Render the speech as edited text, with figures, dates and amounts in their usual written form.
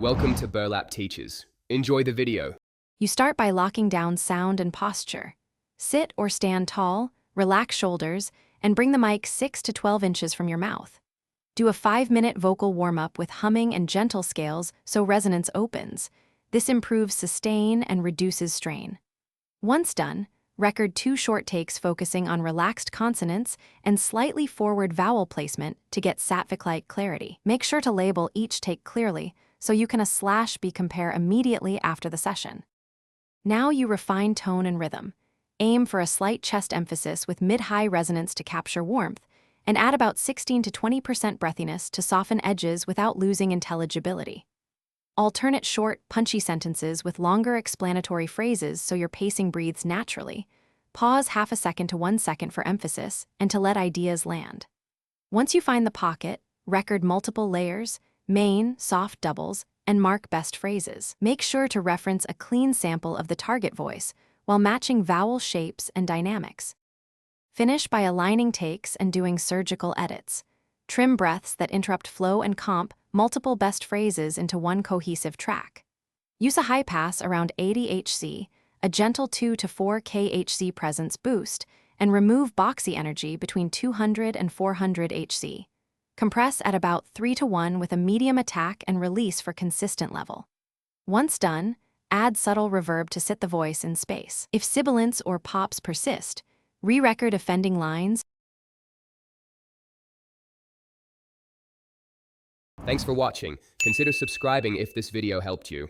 Welcome to Burlap Teachers. Enjoy the video. You start by locking down sound and posture. Sit or stand tall, relax shoulders, and bring the mic 6 to 12 inches from your mouth. Do a 5-minute vocal warm-up with humming and gentle scales so resonance opens. This improves sustain and reduces strain. Once done, record 2 short takes focusing on relaxed consonants and slightly forward vowel placement to get Satvik-like clarity. Make sure to label each take clearly so you can /B compare immediately after the session. Now you refine tone and rhythm. Aim for a slight chest emphasis with mid-high resonance to capture warmth, and add about 16 to 20% breathiness to soften edges without losing intelligibility. Alternate short, punchy sentences with longer explanatory phrases so your pacing breathes naturally. Pause half a second to 1 second for emphasis and to let ideas land. Once you find the pocket, record multiple layers, main, soft doubles, and mark best phrases. Make sure to reference a clean sample of the target voice while matching vowel shapes and dynamics. Finish by aligning takes and doing surgical edits. Trim breaths that interrupt flow and comp multiple best phrases into one cohesive track. Use a high pass around 80 Hz, a gentle 2 to 4 kHz presence boost, and remove boxy energy between 200 and 400 Hz. Compress at about 3 to 1 with a medium attack and release for consistent level. Once done, add subtle reverb to sit the voice in space. If sibilants or pops persist, re-record offending lines. Thanks for watching. Consider subscribing if this video helped you.